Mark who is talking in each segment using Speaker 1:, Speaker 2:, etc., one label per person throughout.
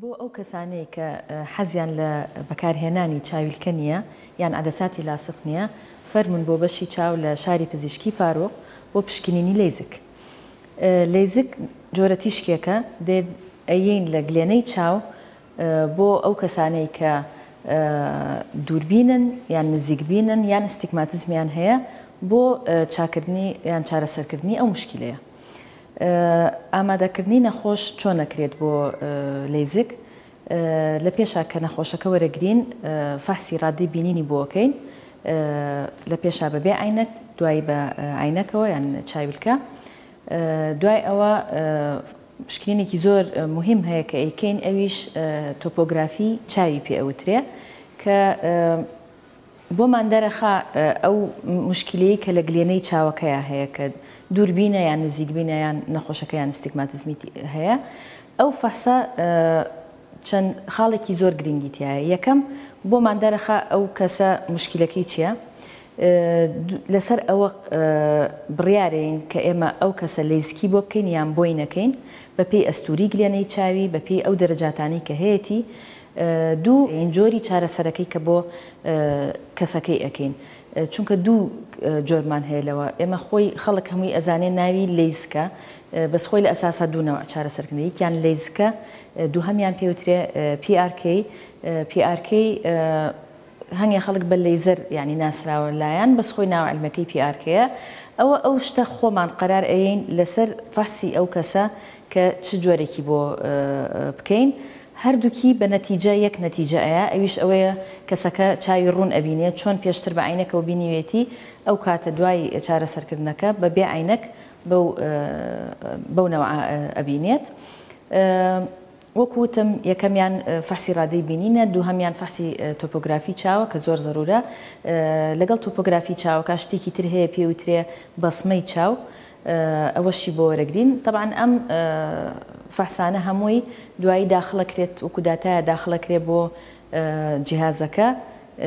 Speaker 1: بۆ ئەو کەسانەی کە حەزیان لە بەکارهێنانی چاویلکە نییە یان عەدەساتی لاصق نییە فەرمون بۆ بەشی چاو لە شاری پزیشکی فاروق بۆ پشکنینی لەیزک. لەیزک جۆرە تیشکێکە دێت ئەیین لە گلێنەی چاو بۆ ئەو کەسانەی کە دووربینن یان نزیکبینن یان ئەستیگماتیزمیان هەیە بۆ چاکردنی یان چارەسەرکردنی ئەو مشکلەیە. ئامادەکردنی نەخۆش چۆن نەکرێت بۆ لەیزک لە پێشا کە نەخۆشەکە وەرەگرین فەحسی ڕادی بینینی بۆکەین لە پێشا بەبێ عینەک دوای بە عینەکەوە یان چاویلکە دوای ئەوە پشکنینێکی زۆر مهم هەیە کە ئەیکەین ئەویش تۆپۆگرافی چاوی پێ ئەوترێ کە بۆمان دەرەخا ئەو مشکلەی کە لە گلێنەی چاوەکەیە هەیە کە دووربینە یان نزیکبینە یان نەخۆشەکە یان ئەستیگماتیزمی هەیە ئەو فەحسە چەند خاڵێکی زۆر گرنگی تایە. یەکەم بۆمان دەرەخا ئەو کەسە مشکلەکەی چییە لەسەر ئەوە بڕیارین کە ئێمە ئەو کەسە لەیزکی بۆ بکەین یان بۆی نەکەین بەپێی ئەستوری گلێنەی چاوی بەپێی ئەو دەرەجاتانی کە هەیەی دوو ئینجۆری چارەسەرەکەی کە بۆ کەسەکەی ئەەکەین چونکە دوو جۆرمان هەیە لەوە ئێمە خۆی خەڵک هەمووی ئەزانێن ناوی لەیزکە بەس خۆی لە ئەساسا دوونەوە چارەسەرکردنی یەکیان لەیزکە دوو هەمیان پێوترێ PRK PRK هەنگێ خەڵک بە لەیزەر ینی ناسراوە لایەن بەس خۆی ناو عیلمەکەی PRK-ە ئەوە ئەو شتە خۆمان قەرار ئەیین لەسەر فەحسی ئەو کەسە کە چ جۆرێکی بۆ بکەین هەردووکی بە نەتیجە یەک نەتیجە ئەیە ئەویش ئەوەیە کەسەکە چاوی ڕوون ئەبینێت چۆن پێشتر بە عینەکەەوە بینیوێتی ئەو کاتە دوای چارەسەرکردنەکە بە بێ عینەک بەونەوە ئەبینێت. وەکوتم یەکەمیان فەحسی ڕادەی بینینە دووهەمیان فەحسی تۆپۆگرافی چاوە کە زۆر زەرورە لەگەڵ تۆپۆگرافی چاوەکە شتێکی تر هەیە پێوترێ بەسمەی چاو ئەوەشی بۆ وەرەگرین طبعاً ئەم فەحسانە هەمووی دوایی داخڵەکرێت وەکو داتایە داخڵەکرێت بۆ جیهازەکە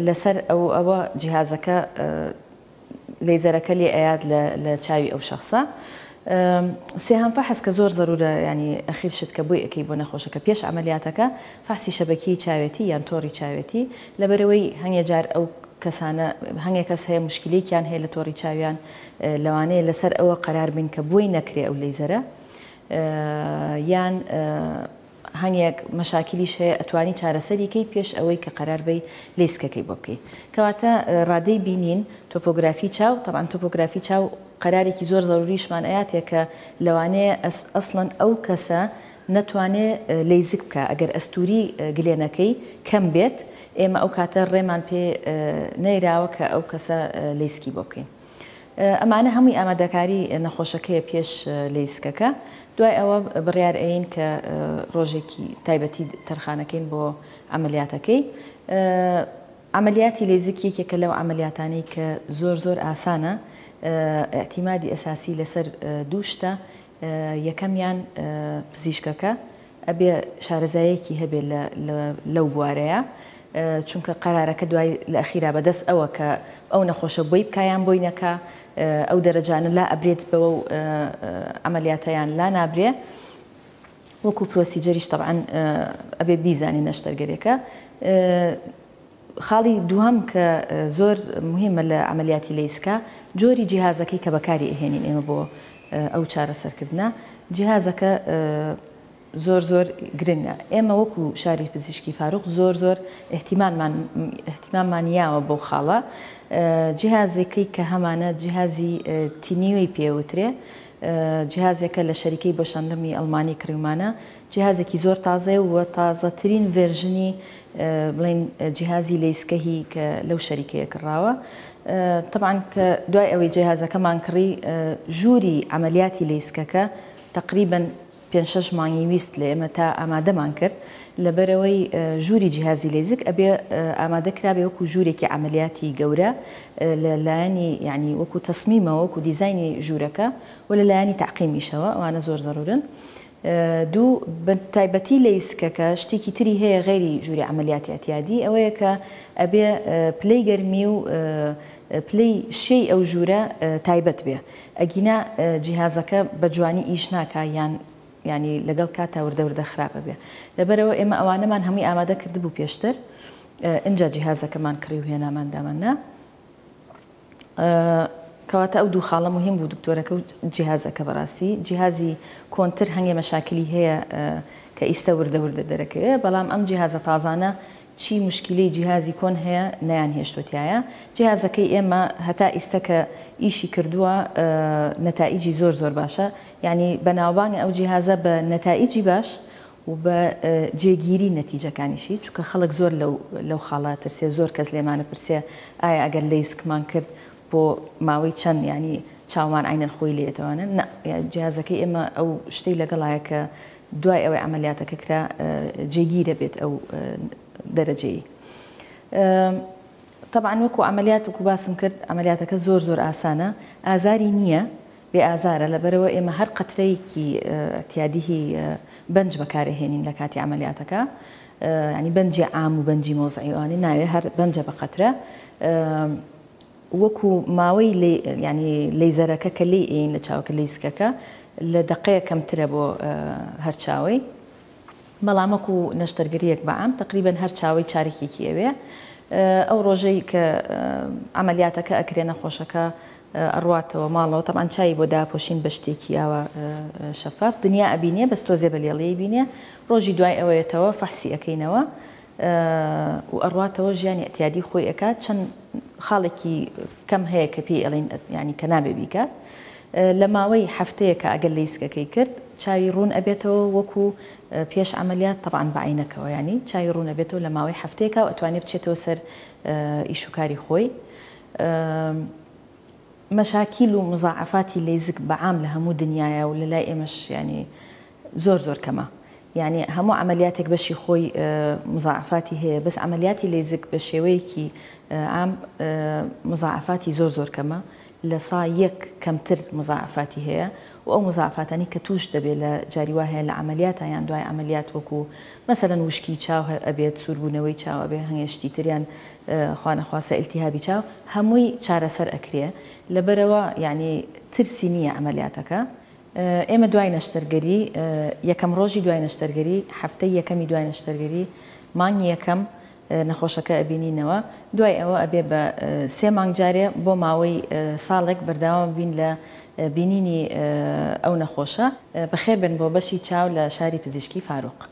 Speaker 1: لەسەر ئەوە جیهازەکە لەیزەرەکە لێ ئەیاد لە چاوی ئەو شەخصە. سێهەم فەحس کە زۆر زەرورە ینی ئەخیر شت کە بۆی ئەەکەی بۆ نەخۆشەکە پێش ئەمەلیاتەکە فەحسی شەبەکەی چاوێتی یان تۆڕی چاوێتی لەبەرەوەی هەنگێ جار ئەو کەسانە هەنگێک کەس هەیە مشکلێکیان هەیە لە تۆڕی چاویان لەوانەیە لەسەر ئەوە قەرار بین کە بۆی نەکرێ ئەو لەیزەرە یان هەنگێک مەشاکلیش هەیە ئەتوانی چارەسەریکەی پێش ئەوەی کە قەرار بی لەیزکەکەی بۆ بکەیت کەواتە ڕادەی بینین تۆپۆگرافی چاو طبعاً تۆپۆگرافی چاو قەرارێکی زۆر زەروریشمان ئەیاتێ کە لەوانەیە ئەسڵەن ئەو کەسە نەتوانێت لەیزک بکە ئەگەر ئەستوری گلێنەکەی کەم بێت ئێمە ئەو کاتە ڕێمان پێ نەیراوە کە ئەو کەسە لەیزکی بۆ بکەین. ئەمانە هەمووی ئامادەکاری نەخۆشەکەیە پێش لەیزکەکە دوای ئەوە بڕیار ئەین کە ڕۆژێکی تایبەتی تەرخانەکەین بۆ ئەمەلیاتەکەی. ئەمەلیاتی لەیزک یەکێکە لەو ئەمەلیاتانەی کە زۆر ئاسانە ئەعتیمادی ئەساسی لەسەر دوو شتە یەکەمیان پزیشکەکە ئەبێ شارەزایەکی هەبێت لەو بوارەیە چونکە قەرارەکە دوای لە ئەخیرا بەدەست ئەوە کە ئەو نەخۆشە بۆی بکایان بۆی نەکا ئەو دەرەجانە لا ئەبرێت بەوە ئەمەلیاتەیان لا نابرێ وەکو پرۆسیجەریش طبعاً ئەبێ بیزانی نەشتەرگەرێکە. خاڵی دووهەم کە زۆر مهمە لە ئەمەلیاتی لەیزکە جۆری جیهازەکەی کە بەکاری ئەهێنین ئێمە بۆ ئەو چارەسەرکردنە جیهازەکە زۆر گرنگە. ئێمە وەکو شاری پزیشکی فاروق زۆر احتیماممان یاوە بۆ خاڵە جیهازێکی کە هەمانە جیهازی تینیوی پێوترێ جیهازێکە لە شەریکەی بۆشاندنی ئەڵمانی کڕیومانە جیهازێکی زۆر تازەیە و تازەترین ڤێرژنی بڵێن جیهازی لەیزکەهی کە لەو شەریکەیە کڕاوە. طبعاً کە دوای ئەوەی جیهازەکەمان کڕی ژووری ئەمەلیاتی لەیزکەکە تقریباً 5-6 مانگی ویست لە ئێمە تا ئامادەمان کرد لەبەرەوەی ژووری جیهازی لەیزک ئەبێ ئامادەکرابێ وەکو ژوورێکی ئەمەلیاتی گەورە لە لایەنی یعنی وەکو تەسمیمەوە وەکو دیزایانی ژوورەکە و لە لایەنی تەعقیمیشەوە ئەوانە زۆر زەرورن. دوو بە تایبەتی لەیزکەکە شتێکی تری هەیە غێری ژووری ئەمەلیاتی ئەتیادی ئەوەیە کە ئەبێ پلەی گەرمی و پلەی شەی ئەو ژوورە تایبەت بێ ئەگینا جیهازەکە بە جوانی ئیش ناکە یان ینی لەگەڵ کاتا وردە خراپە بێ لەبەرەوە ئێمە ئەوانەمان هەمووی ئامادە کردبوو پێشتر اینجا جیهازەکەمان کڕی و هێنامان داماننا کەواتە ئەو دوو خاڵە مهم بوو دکتۆرەکە و جیهازەکە بەڕاستی جیهازی کۆنتر هەنگێ مەشاکلی هەیە کە ئیستە وردە دەرەکەوێ بەڵام ئەم جیهازە تازانە چی مشکلی جیهازی کۆن هەیە نەیان هێشتوتیایە جیهازەکەی ئێمە هەتا ئیستە کە ئیشی کردووە نەتائیجی زۆر باشە یعنی بەناوبانگە ئەو جیهازە بە نەتائیجی باش و بە جێگیری نەتیجەکانیشی چونکە خەڵک زۆر لەو خاڵە ترسێ زۆر کەس لێمانە پرسێ ئایا ئەگەر لەیسکمان کرد بۆ ماوەی چەند ینی چاومان عینەن خۆی لێتەوانن جیهازەکەی ئێمە ئەو شتەی لەگەڵایە کە دوای ئەوەی عملیاتەکە کرا جێگیرە بێت ئەو دەرەجەی طبعا وەکو عملیات وەکو باسم کرد عملیاتەکە زۆر ئاسانە ئازاری نییە بێ ئازارە لەبەرەوە ئێمە هەر قەترەیەکی اعتیادی بەنج بەکارهێنین لە کاتی عملیاتەکە ینی بەنجی عام و بەنجی مۆزعیوانی ناوێ هەر بەنجە بە قەترە وەکو ماوەی ینی لەیزەرەکە کە لێ ئین لە چاوکە لەیسکەکە لە دقەیە کەمترە بۆ هەر چاوەی بەڵام وەکو نەشتەرگەریەک بەعام تقریبا هەر چاوەی چارێکێکی ئەوێ ئەو ڕۆژەی کە عملیاتەکە ئەکرێ نەخۆشەکە ئەڕواتەوە ماڵەوە تەمان چای بۆ داپۆشین بە شتێکی ئاوە شەفاف دنیا ئەبینێ بەس تۆزێ بە لێڵەیە بینێ ڕۆژی دوای ئەوەیەتەوە فەحسی ئەەکەینەوە و ئەڕواتەوە ژیانی ئەتیادی خۆی ئەکات چەند خاڵێکی کەم هەیە کە پێی ئەڵین ینی کە نابێ بیکات لە ماوەی هەفتەیە کە ئەگەر لەیسکەکەی کرد چاوی ڕوون ئەبێتەوە وەکو پێش عملیات طبعا بەعینەکەوە ینی چاوی ڕوون ئەبێتەوە لە ماوەی هەفتەیەکە و ئەتوانێت بچێتەوە سەر ئیشوکاری خۆی مەشاکیل و مزاعفاتی لەیزک بەعام لە هەموو دنیاە و لەلای ئێمەش ینی زۆر کەمە یعنی هەموو عملیاتێک بەشی خۆی مزاعفاتی هەیە بەس عملیاتی لەیزک بە شێوەیەکی عام مزاعفاتی زۆر کەمە لە سا یەک کەمتر مزاعفاتی هەیە و ئەو مزاعفاتانی کە توش دەبێت لە جاریوا هەیە لە عملیاتە یان دوای عملیات وەکو مەسەلەن وشکی چاو ئەبێت سووربوونەوەی چاو ئەبێ هەنگێشتی تریان خوانەخواسە ئیلتیهابی چاو هەمووی چارەسەر ئەکرێ لەبەرەوە یعنی ترسی نییە عملیاتەکە ئێمە دوای نەشتەرگەری یەکەم ڕۆژی دوای نەشتەرگەری هەفتەی یەکەمی دوای نەشتەرگەری مانگی یەکەم نەخۆشەکە ئەبینینەوە دوای ئەوە ئەبێ بە 3 مانگ جارێ بۆ ماوەی ساڵێک بەرداوام بین لە بینینی ئەو نەخۆشە بەخێر بن بۆ بەشی چاو لە شاری پزیشکی فاروق